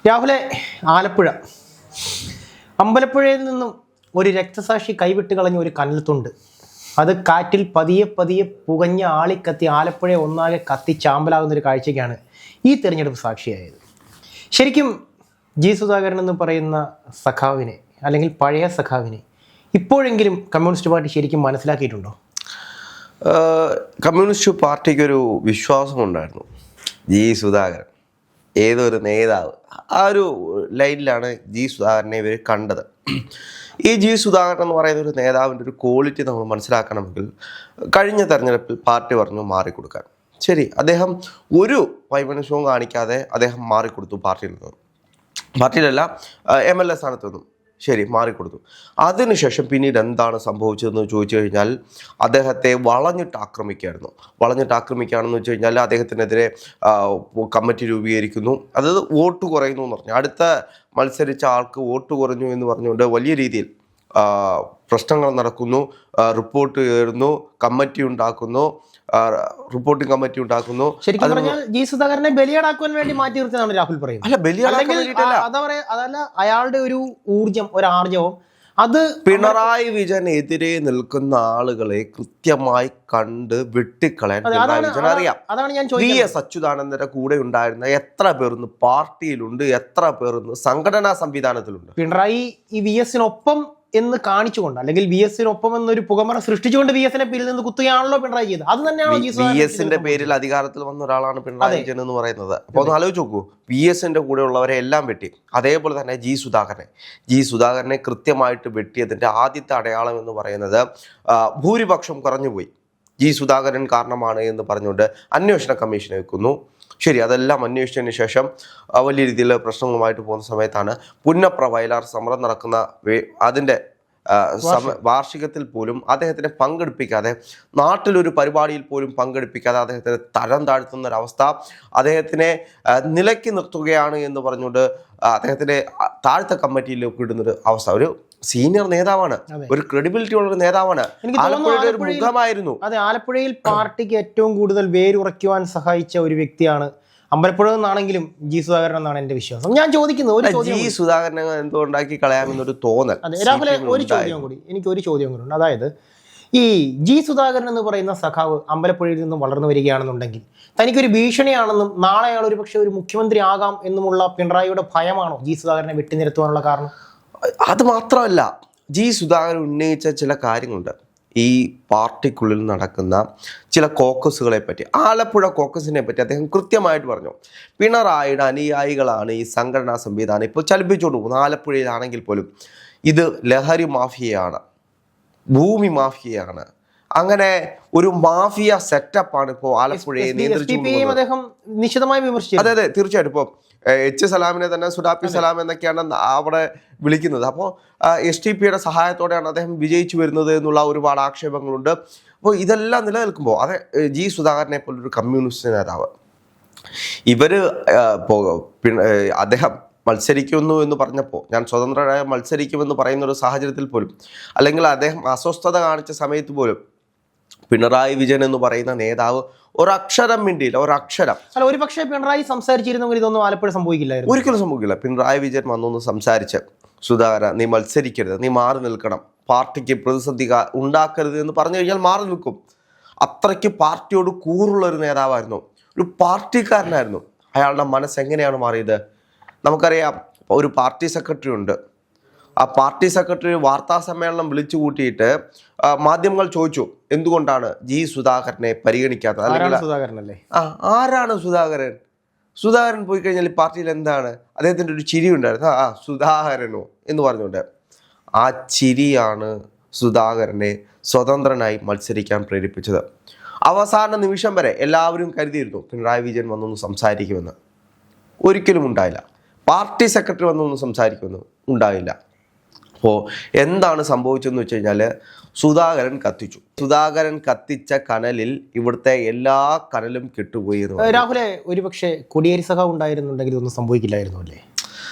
രാഹുലെ, ആലപ്പുഴ അമ്പലപ്പുഴയിൽ നിന്നും ഒരു രക്തസാക്ഷി കൈവിട്ട് കളഞ്ഞ ഒരു കനൽത്തുണ്ട്. അത് കാറ്റിൽ പതിയെ പതിയെ പുകഞ്ഞ ആളിക്കത്തി ആലപ്പുഴ ഒന്നാകെ കത്തി ചാമ്പലാകുന്ന ഒരു കാഴ്ചയ്ക്കാണ് ഈ തിരഞ്ഞെടുപ്പ് സാക്ഷിയായത്. ശരിക്കും ജി സുധാകരൻ എന്ന് പറയുന്ന സഖാവിനെ, അല്ലെങ്കിൽ പഴയ സഖാവിനെ ഇപ്പോഴെങ്കിലും കമ്മ്യൂണിസ്റ്റ് പാർട്ടി ശരിക്കും മനസ്സിലാക്കിയിട്ടുണ്ടോ? കമ്മ്യൂണിസ്റ്റ് പാർട്ടിക്കൊരു വിശ്വാസമുണ്ടായിരുന്നു. ജി സുധാകരൻ ഏതൊരു നേതാവ്, ആ ഒരു ലൈനിലാണ് ജി സുധാകരനെ ഇവർ കണ്ടത്. ഈ ജി സുധാകരൻ എന്ന് പറയുന്ന ഒരു നേതാവിൻ്റെ ഒരു ക്വാളിറ്റി നമ്മൾ മനസ്സിലാക്കണമെങ്കിൽ കഴിഞ്ഞ തെരഞ്ഞെടുപ്പിൽ പാർട്ടി പറഞ്ഞു മാറിക്കൊടുക്കാൻ. ശരി, അദ്ദേഹം ഒരു വൈമനസ്യവും കാണിക്കാതെ അദ്ദേഹം മാറിക്കൊടുത്തു പാർട്ടിയിലല്ല MLA സ്ഥാനത്ത് നിന്നും. ശരി, മാറിക്കൊടുത്തു. അതിനുശേഷം പിന്നീട് എന്താണ് സംഭവിച്ചതെന്ന് ചോദിച്ചു കഴിഞ്ഞാൽ അദ്ദേഹത്തെ വളഞ്ഞിട്ട് ആക്രമിക്കുകയാണെന്ന് വെച്ച് കഴിഞ്ഞാൽ അദ്ദേഹത്തിനെതിരെ കമ്മിറ്റി രൂപീകരിക്കുന്നു. അതായത് വോട്ട് കുറയുന്നു എന്ന് പറഞ്ഞു, അടുത്ത മത്സരിച്ച ആൾക്ക് വോട്ട് കുറഞ്ഞു എന്ന് പറഞ്ഞുകൊണ്ട് വലിയ രീതിയിൽ പ്രശ്നങ്ങൾ നടക്കുന്നു, റിപ്പോർട്ട് കയറുന്നു, റിപ്പോർട്ടിംഗ് കമ്മിറ്റി ഉണ്ടാക്കുന്നു. ശരിക്കും പറഞ്ഞാൽ ജി സുധാകരനെ ബലിയാടാക്കുവാൻ വേണ്ടി മാറ്റി നിർത്തിയതാണ് രാഹുൽ പറയുന്നത്. അതല്ല, അയാളുടെ ഒരു ഊർജം, ഒരു ആർജവം, അത് പിണറായി വിജയനെതിരെ നിൽക്കുന്ന ആളുകളെ കൃത്യമായി കണ്ട് വെട്ടിക്കളയാൻ പിണറായി വിജയൻ അറിയാം. VS അച്യുതാനന്ദന്റെ കൂടെ ഉണ്ടായിരുന്ന എത്ര പേർന്ന് പാർട്ടിയിലുണ്ട്, എത്ര പേർന്ന് സംഘടനാ സംവിധാനത്തിലുണ്ട്. പിണറായി ഈ VS-നൊപ്പം എന്ന് കാണിച്ചുകൊണ്ട്, അല്ലെങ്കിൽ VS-നൊപ്പം എന്നൊരു പുകമറ സൃഷ്ടിച്ചുകൊണ്ട് VS-നെ പേരിൽ നിന്ന് കുത്തുകയാണല്ലോ പിണറായി ചെയ്തത്. അത് തന്നെയാണ് VS-ന്റെ പേരിൽ അധികാരത്തിൽ വന്ന ഒരാളാണ് പിണറായി വിജയൻ എന്ന് പറയുന്നത്. അപ്പോൾ ഒന്ന് ആലോചിച്ച് നോക്കൂ, VS-ന്റെ കൂടെ ഉള്ളവരെ എല്ലാം വെട്ടി. അതേപോലെ തന്നെ ജി സുധാകരനെ കൃത്യമായിട്ട് വെട്ടിയതിന്റെ ആദ്യത്തെ അടയാളം എന്ന് പറയുന്നത് ഭൂരിപക്ഷം കുറഞ്ഞുപോയി, ജി സുധാകരൻ കാരണമാണ് എന്ന് പറഞ്ഞുകൊണ്ട് അന്വേഷണ കമ്മീഷനെ വെക്കുന്നു. ശരി, അതെല്ലാം അന്വേഷിച്ചതിന് ശേഷം വലിയ രീതിയിൽ പ്രശ്നങ്ങളുമായിട്ട് പോകുന്ന സമയത്താണ് പുന്നപ്ര വയലാർ സമരം നടക്കുന്ന അതിൻ്റെ വാർഷികത്തിൽ പോലും അദ്ദേഹത്തിനെ പങ്കെടുപ്പിക്കാതെ, നാട്ടിലൊരു പരിപാടിയിൽ പോലും പങ്കെടുപ്പിക്കാതെ അദ്ദേഹത്തിനെ തരം താഴ്ത്തുന്ന ഒരവസ്ഥ, അദ്ദേഹത്തിനെ നിലയ്ക്ക് നിർത്തുകയാണ് എന്ന് പറഞ്ഞുകൊണ്ട് അദ്ദേഹത്തിനെ താഴ്ത്ത കമ്മിറ്റിയിലേക്ക് ഇടുന്നൊരു അവസ്ഥ. ഒരു സീനിയർ നേതാവാണ്, ഒരു ക്രെഡിബിലിറ്റി ഉള്ളൊരു നേതാവാണ്, ആലപ്പുഴയുടെ ഒരു മുഖമായിരുന്നു. അതെ, ആലപ്പുഴയിൽ പാർട്ടിക്ക് ഏറ്റവും കൂടുതൽ വേരുറയ്ക്കുവാൻ സഹായിച്ച ഒരു വ്യക്തിയാണ്. അമ്പലപ്പുഴ നിന്നാണെങ്കിലും ജി സുധാകരൻ എന്നാണ് എന്റെ വിശ്വാസം. ഞാൻ ചോദിക്കുന്നത്, ജി സുധാകരനെ എന്തുകൊണ്ടാക്കി കളയാമെന്നൊരു തോന്നൽ. രാഹുലെ, എനിക്ക് ഒരു ചോദ്യം കൂടി ഉണ്ട്. അതായത്, ഈ ജി സുധാകരൻ എന്ന് പറയുന്ന സഖാവ് അമ്പലപ്പുഴയിൽ നിന്നും വളർന്നു വരികയാണെന്നുണ്ടെങ്കിൽ തനിക്കൊരു ഭീഷണിയാണെന്നും നാളെ അയാൾ ഒരു പക്ഷേ ഒരു മുഖ്യമന്ത്രി ആകാം എന്നുമുള്ള പിണറായിയുടെ ഭയമാണോ ജി സുധാകരനെ വെട്ടിനിരത്തുവാനുള്ള കാരണം? അത് മാത്രമല്ല, ജി സുധാകരൻ ഉന്നയിച്ച ചില കാര്യങ്ങളുണ്ട്. ഈ പാർട്ടിക്കുള്ളിൽ നടക്കുന്ന ചില കോക്കസുകളെ പറ്റി, ആലപ്പുഴ കോക്കസിനെ പറ്റി അദ്ദേഹം കൃത്യമായിട്ട് പറഞ്ഞു. പിണറായിയുടെ അനുയായികളാണ് ഈ സംഘടനാ സംവിധാനം ഇപ്പോൾ ചലിപ്പിച്ചുകൊണ്ട് പോകുന്നത്. ആലപ്പുഴയിലാണെങ്കിൽ പോലും ഇത് ലഹരി മാഫിയയാണ്, ഭൂമി മാഫിയയാണ്, അങ്ങനെ ഒരു മാഫിയ സെറ്റപ്പാണ് ഇപ്പോൾ ആലപ്പുഴയെ നിയന്ത്രിച്ചു. അതെ, തീർച്ചയായിട്ടും. ഇപ്പോൾ സലാമിനെ തന്നെ സുഡാപ്പി സലാം എന്നൊക്കെയാണ് അവിടെ വിളിക്കുന്നത്. അപ്പോൾ STPയുടെ സഹായത്തോടെയാണ് അദ്ദേഹം വിജയിച്ചു വരുന്നത് എന്നുള്ള ഒരുപാട് ആക്ഷേപങ്ങളുണ്ട്. അപ്പോൾ ഇതെല്ലാം നിലനിൽക്കുമ്പോൾ ജി സുധാകരനെ പോലൊരു കമ്മ്യൂണിസ്റ്റ് നേതാവ്, അദ്ദേഹം മത്സരിക്കുന്നു എന്ന് പറഞ്ഞപ്പോൾ, ഞാൻ സ്വതന്ത്രനായി മത്സരിക്കുമെന്ന് പറയുന്ന ഒരു സാഹചര്യത്തിൽ പോലും, അല്ലെങ്കിൽ അദ്ദേഹം അസ്വസ്ഥത കാണിച്ച സമയത്ത് പോലും പിണറായി വിജയൻ എന്ന് പറയുന്ന നേതാവ് ഒരക്ഷരം മിണ്ടിയില്ല, ഒരക്ഷരം. ഒരു പക്ഷേ പിണറായി സംസാരിച്ചിരുന്നെങ്കിൽ ഇതൊന്നും ആലപ്പുഴ സംഭവിക്കില്ലായിരുന്നു. ഒരിക്കലും സംഭവിക്കില്ല. പിണറായി വിജയൻ വന്നൊന്ന് സംസാരിച്ച്, സുധാകര നീ മത്സരിക്കരുത്, നീ മാറി നിൽക്കണം, പാർട്ടിക്ക് പ്രതിസന്ധി ഉണ്ടാക്കരുത് എന്ന് പറഞ്ഞു കഴിഞ്ഞാൽ മാറി നിൽക്കും. അത്രയ്ക്ക് പാർട്ടിയോട് കൂറുള്ളൊരു നേതാവായിരുന്നു, ഒരു പാർട്ടിക്കാരനായിരുന്നു. അയാളുടെ മനസ്സെങ്ങനെയാണ് മാറിയത് നമുക്കറിയാം. ഒരു പാർട്ടി സെക്രട്ടറി ഉണ്ട്. ആ പാർട്ടി സെക്രട്ടറി വാർത്താ സമ്മേളനം വിളിച്ചു കൂട്ടിയിട്ട് മാധ്യമങ്ങൾ ചോദിച്ചു, എന്തുകൊണ്ടാണ് ജി സുധാകരനെ പരിഗണിക്കാത്തത്? സുധാകരനല്ലേ? ആരാണ് സുധാകരൻ പോയി കഴിഞ്ഞാൽ ഈ പാർട്ടിയിൽ എന്താണ്? അദ്ദേഹത്തിൻ്റെ ഒരു ചിരി ഉണ്ടായിരുന്നു, സുധാകരനോ എന്ന് പറഞ്ഞുകൊണ്ട്. ആ ചിരിയാണ് സുധാകരനെ സ്വതന്ത്രനായി മത്സരിക്കാൻ പ്രേരിപ്പിച്ചത്. അവസാന നിമിഷം വരെ എല്ലാവരും കരുതിയിരുന്നു പിണറായി വിജയൻ വന്നൊന്ന് സംസാരിക്കുമെന്ന്. ഒരിക്കലും ഉണ്ടായില്ല. പാർട്ടി സെക്രട്ടറി വന്നൊന്ന് സംസാരിക്കുമെന്ന് ഉണ്ടായില്ല. അപ്പോൾ എന്താണ് സംഭവിച്ചതെന്ന് വെച്ച് കഴിഞ്ഞാൽ സുധാകരൻ കത്തിച്ച കനലിൽ ഇവിടുത്തെ എല്ലാ കനലും കെട്ടുപോയി. രാഹുലെ, ഒരുപക്ഷെ കൊടിയേരി സഖാവ് ഉണ്ടായിരുന്നുണ്ടെങ്കിൽ ഒന്നും സംഭവിക്കില്ലായിരുന്നു അല്ലേ?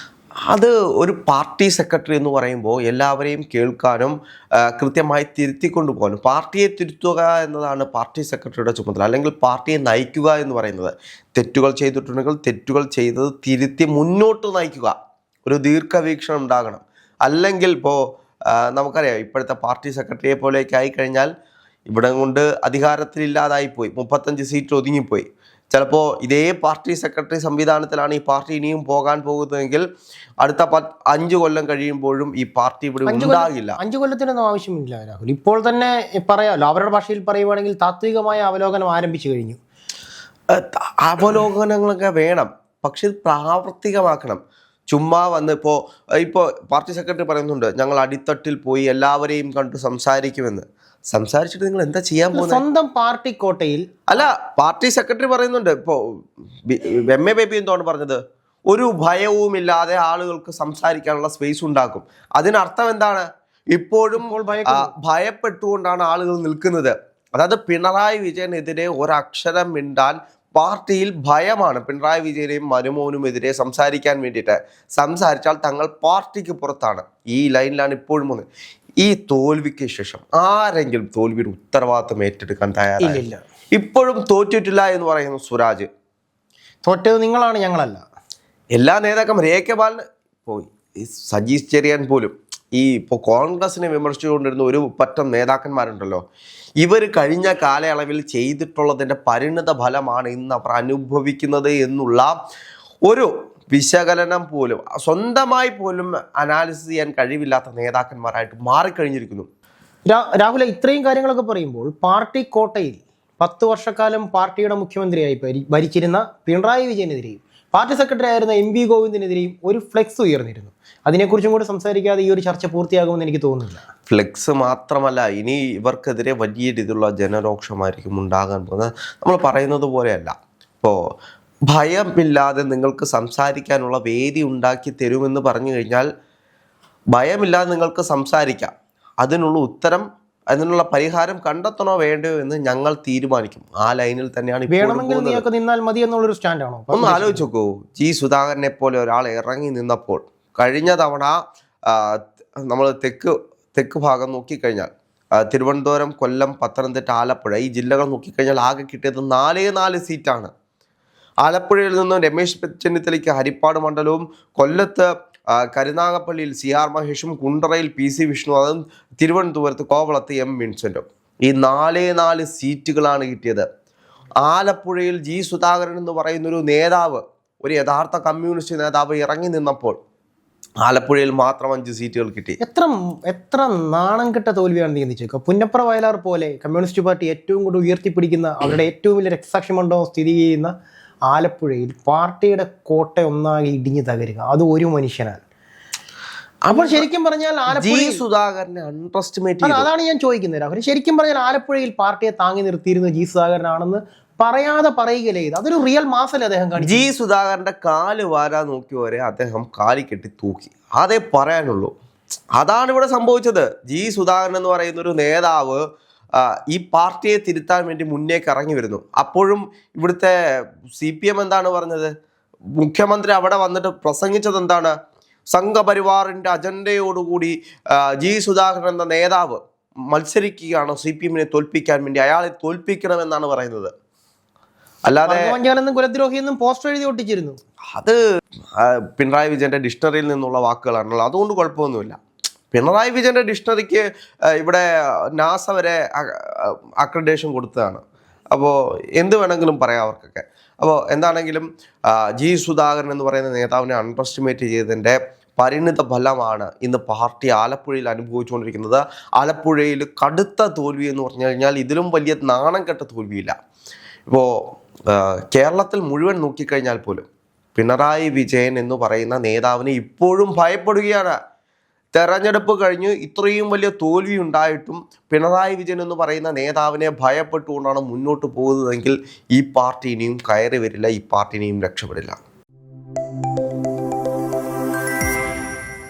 അത് ഒരു പാർട്ടി സെക്രട്ടറി എന്ന് പറയുമ്പോൾ എല്ലാവരെയും കേൾക്കാനും കൃത്യമായി തിരുത്തിക്കൊണ്ടു പോകാനും, പാർട്ടിയെ തിരുത്തുക എന്നതാണ് പാർട്ടി സെക്രട്ടറിയുടെ ചുമതല. അല്ലെങ്കിൽ പാർട്ടിയെ നയിക്കുക എന്ന് പറയുന്നത്, തെറ്റുകൾ ചെയ്തിട്ടുണ്ടെങ്കിൽ തെറ്റുകൾ ചെയ്തത് തിരുത്തി മുന്നോട്ട് നയിക്കുക, ഒരു ദീർഘവീക്ഷണം ഉണ്ടാകണം. അല്ലെങ്കിൽ ഇപ്പോൾ നമുക്കറിയാം ഇപ്പോഴത്തെ പാർട്ടി സെക്രട്ടറിയെ പോലെയൊക്കെ ആയിക്കഴിഞ്ഞാൽ ഇവിടെ കൊണ്ട് അധികാരത്തിലില്ലാതായിപ്പോയി, 35 സീറ്റ് ഒതുങ്ങിപ്പോയി. ചിലപ്പോൾ ഇതേ പാർട്ടി സെക്രട്ടറി സംവിധാനത്തിലാണ് ഈ പാർട്ടി ഇനിയും പോകാൻ പോകുന്നതെങ്കിൽ അടുത്ത 5 കൊല്ലം കഴിയുമ്പോഴും ഈ പാർട്ടി ഇവിടെ ഉണ്ടാകില്ല. 5 കൊല്ലത്തിനൊന്നും ആവശ്യമില്ല രാഹുൽ. ഇപ്പോൾ തന്നെ പറയാമല്ലോ, അവരുടെ ഭാഷയിൽ പറയുവാണെങ്കിൽ താത്വികമായ അവലോകനം ആരംഭിച്ചു കഴിഞ്ഞു. അവലോകനങ്ങളൊക്കെ വേണം, പക്ഷെ ഇത് പ്രാവർത്തികമാക്കണം. ചുമ്മാ വന്ന് ഇപ്പോൾ പാർട്ടി സെക്രട്ടറി പറയുന്നുണ്ട് ഞങ്ങൾ അടിത്തട്ടിൽ പോയി എല്ലാവരെയും കണ്ടു സംസാരിക്കുമെന്ന്. സംസാരിച്ചിട്ട് നിങ്ങൾ എന്താ ചെയ്യാൻ പോകുന്നത്? സ്വന്തം പാർട്ടി കോട്ടയിൽ അല്ല, പാർട്ടി സെക്രട്ടറി പറയുന്നുണ്ട്. ഇപ്പോൾ MA ബേബി എന്താണ് പറഞ്ഞത്? ഒരു ഭയവുമില്ലാതെ ആളുകൾക്ക് സംസാരിക്കാനുള്ള സ്പേസ് ഉണ്ടാക്കും. അതിനർത്ഥം എന്താണ്? ഇപ്പോഴും ഭയപ്പെട്ടുകൊണ്ടാണ് ആളുകൾ നിൽക്കുന്നത്. അതായത് പിണറായി വിജയനെതിരെ ഒരക്ഷരം മിണ്ടാൻ പാർട്ടിയിൽ ഭയമാണ്. പിണറായി വിജയനെയും മരുമോനുമെതിരെ സംസാരിക്കാൻ വേണ്ടിയിട്ട് സംസാരിച്ചാൽ തങ്ങൾ പാർട്ടിക്ക് പുറത്താണ്. ഈ ലൈനിലാണ് ഇപ്പോഴും വന്നത്. ഈ തോൽവിക്ക് ശേഷം ആരെങ്കിലും തോൽവിയുടെ ഉത്തരവാദിത്വം ഏറ്റെടുക്കാൻ തയ്യാറായില്ല. ഇപ്പോഴും തോറ്റിട്ടില്ല എന്ന് പറയുന്നു സ്വരാജ്. തോറ്റത് നിങ്ങളാണ്, ഞങ്ങളല്ല. എല്ലാ നേതാക്കന്മാരും AK ബാലൻ പോയി, സജീഷ് ചെറിയാൻ പോലും ഇപ്പോൾ കോൺഗ്രസിനെ വിമർശിച്ചുകൊണ്ടിരുന്ന ഒരു പറ്റം നേതാക്കന്മാരുണ്ടല്ലോ, ഇവർ കഴിഞ്ഞ കാലയളവിൽ ചെയ്തിട്ടുള്ളതിൻ്റെ പരിണിത ഫലമാണ് ഇന്ന് അവർ അനുഭവിക്കുന്നത് എന്നുള്ള ഒരു വിശകലനം പോലും സ്വന്തമായി പോലും അനാലിസിസ് ചെയ്യാൻ കഴിവില്ലാത്ത നേതാക്കന്മാരായിട്ട് മാറിക്കഴിഞ്ഞിരിക്കുന്നു. രാഹുൽ, ഇത്രയും കാര്യങ്ങളൊക്കെ പറയുമ്പോൾ പാർട്ടി കോട്ടയിൽ 10 വർഷക്കാലം പാർട്ടിയുടെ മുഖ്യമന്ത്രിയായി ഭരിച്ചിരുന്ന പിണറായി വിജയനെതിരെയും പാർട്ടി സെക്രട്ടറി ആയിരുന്ന MV ഗോവിന്ദനെതിരെയും ഒരു ഫ്ലെക്സ് ഉയർന്നിരുന്നു. അതിനെക്കുറിച്ചും കൂടി സംസാരിക്കാതെ ഈ ഒരു ചർച്ച പൂർത്തിയാകുമെന്ന് എനിക്ക് തോന്നുന്നില്ല. ഫ്ലെക്സ് മാത്രമല്ല, ഇനി ഇവർക്കെതിരെ വലിയ രീതിയിലുള്ള ജനരോക്ഷമായിരിക്കും ഉണ്ടാകാൻ പോകുന്നത്. നമ്മൾ പറയുന്നത് പോലെയല്ല. ഇപ്പോൾ ഭയമില്ലാതെ നിങ്ങൾക്ക് സംസാരിക്കാനുള്ള വേദി ഉണ്ടാക്കി തരുമെന്ന് പറഞ്ഞു കഴിഞ്ഞാൽ ഭയമില്ലാതെ നിങ്ങൾക്ക് സംസാരിക്കാം. അതിനുള്ള ഉത്തരം, അതിനുള്ള പരിഹാരം കണ്ടെത്തണോ വേണ്ടയോ എന്ന് ഞങ്ങൾ തീരുമാനിക്കും. ആ ലൈനിൽ തന്നെയാണ്. നിന്നാൽ മതി എന്നുള്ളൊരു സ്റ്റാൻഡാണോ? ഒന്ന് ആലോചിച്ച് നോക്കൂ. G സുധാകരനെ പോലെ ഒരാൾ ഇറങ്ങി നിന്നപ്പോൾ കഴിഞ്ഞ തവണ നമ്മൾ തെക്ക് ഭാഗം നോക്കിക്കഴിഞ്ഞാൽ തിരുവനന്തപുരം, കൊല്ലം, പത്തനംതിട്ട, ആലപ്പുഴ ഈ ജില്ലകൾ നോക്കിക്കഴിഞ്ഞാൽ ആകെ കിട്ടിയത് 4 സീറ്റാണ്. ആലപ്പുഴയിൽ നിന്നും രമേശ് ചെന്നിത്തലയ്ക്ക് ഹരിപ്പാട് മണ്ഡലവും, കൊല്ലത്ത് കരുനാഗപ്പള്ളിയിൽ CR മഹേഷും, കുണ്ടറയിൽ PC വിഷ്ണു, അതും തിരുവനന്തപുരത്ത് കോവളത്ത് M വിൻസെന്റും. ഈ 4 സീറ്റുകളാണ് കിട്ടിയത്. ആലപ്പുഴയിൽ G സുധാകരൻ എന്ന് പറയുന്നൊരു നേതാവ്, ഒരു യഥാർത്ഥ കമ്മ്യൂണിസ്റ്റ് നേതാവ് ഇറങ്ങി നിന്നപ്പോൾ ആലപ്പുഴയിൽ മാത്രം 5 സീറ്റുകൾ കിട്ടി. എത്ര നാണം കെട്ട തോൽവിയാണ് ചിന്തിച്ചേക്കുക. പുന്നപ്ര വയലാർ പോലെ കമ്മ്യൂണിസ്റ്റ് പാർട്ടി ഏറ്റവും കൂടുതൽ ഉയർത്തിപ്പിടിക്കുന്ന, അവരുടെ ഏറ്റവും വലിയ രക്തസാക്ഷി മണ്ഡപം സ്ഥിതി ചെയ്യുന്ന ആലപ്പുഴയിൽ പാർട്ടിയുടെ കോട്ട ഒന്നാകെ ഇടിഞ്ഞു തകരുക, അത് ഒരു മനുഷ്യനാൽ. അപ്പോൾ ശരിക്കും പറഞ്ഞാൽ G സുധാകരനെ അണ്ടർ എസ്റ്റിമേറ്റ് ചെയ്തു. അതാണ് ഞാൻ ചോദിക്കുന്നത് രാഹുൽ. ശരിക്കും പറഞ്ഞാൽ ആലപ്പുഴയിൽ പാർട്ടിയെ താങ്ങി നിർത്തിയിരുന്ന G സുധാകരനാണെന്ന് പറയാതെ പറയുകയല്ലേ ഇത്. അതൊരു റിയൽ മാസല്ലേ അദ്ദേഹം കാണിച്ചു. G സുധാകരന്റെ കാല് വാരാൻ നോക്കിയവരെ അദ്ദേഹം കാലി കെട്ടി തൂക്കി, അതേ പറയാനുള്ളൂ. അതാണ് ഇവിടെ സംഭവിച്ചത്. G സുധാകരൻ എന്ന് പറയുന്ന ഒരു നേതാവ് ഈ പാർട്ടിയെ തിരുത്താൻ വേണ്ടി മുന്നേക്ക് ഇറങ്ങി വരുന്നു. അപ്പോഴും ഇവിടുത്തെ CPM എന്താണ് പറഞ്ഞത്? മുഖ്യമന്ത്രി അവിടെ വന്നിട്ട് പ്രസംഗിച്ചത് എന്താണ്? സംഘപരിവാറിന്റെ അജണ്ടയോടുകൂടി G സുധാകരൻ എന്ന നേതാവ് മത്സരിക്കുകയാണ് CPM-നെ തോൽപ്പിക്കാൻ വേണ്ടി, അയാളെ തോൽപ്പിക്കണമെന്നാണ് പറയുന്നത്. അല്ലാതെ കുലദ്രോഹിയെന്നും പോസ്റ്റർ എഴുതി ഒട്ടിച്ചിരുന്നു. അത് പിണറായി വിജയന്റെ ഡിക്ഷണറിയിൽ നിന്നുള്ള വാക്കുകളാണല്ലോ, അതുകൊണ്ട് കുഴപ്പമൊന്നുമില്ല. പിണറായി വിജയന്റെ ഡിക്ഷണറിക്ക് ഇവിടെ NASA വരെ അക്രഡിറ്റേഷൻ കൊടുത്തതാണ്. അപ്പോൾ എന്ത് വേണമെങ്കിലും പറയാം അവർക്കൊക്കെ. അപ്പോൾ എന്താണെങ്കിലും G സുധാകരൻ എന്ന് പറയുന്ന നേതാവിനെ അണ്ടർ എസ്റ്റിമേറ്റ് ചെയ്തതിൻ്റെ പരിണിത ഫലമാണ് ഇന്ന് പാർട്ടി ആലപ്പുഴയിൽ അനുഭവിച്ചുകൊണ്ടിരിക്കുന്നത്. ആലപ്പുഴയിൽ കടുത്ത തോൽവി എന്ന് പറഞ്ഞു കഴിഞ്ഞാൽ ഇതിലും വലിയ നാണം കെട്ട തോൽവിയില്ല. ഇപ്പോൾ കേരളത്തിൽ മുഴുവൻ നോക്കിക്കഴിഞ്ഞാൽ പോലും പിണറായി വിജയൻ എന്ന് പറയുന്ന നേതാവിനെ ഇപ്പോഴും ഭയപ്പെടുകയാണ്. തെരഞ്ഞെടുപ്പ് കഴിഞ്ഞ് ഇത്രയും വലിയ തോൽവി ഉണ്ടായിട്ടും പിണറായി വിജയൻ എന്ന് പറയുന്ന നേതാവിനെ ഭയപ്പെട്ടുകൊണ്ടാണ് മുന്നോട്ട് പോകുന്നതെങ്കിൽ ഈ പാർട്ടി ഇനിയും കയറി വരില്ല, ഈ പാർട്ടി ഇനിയും രക്ഷപ്പെടില്ല.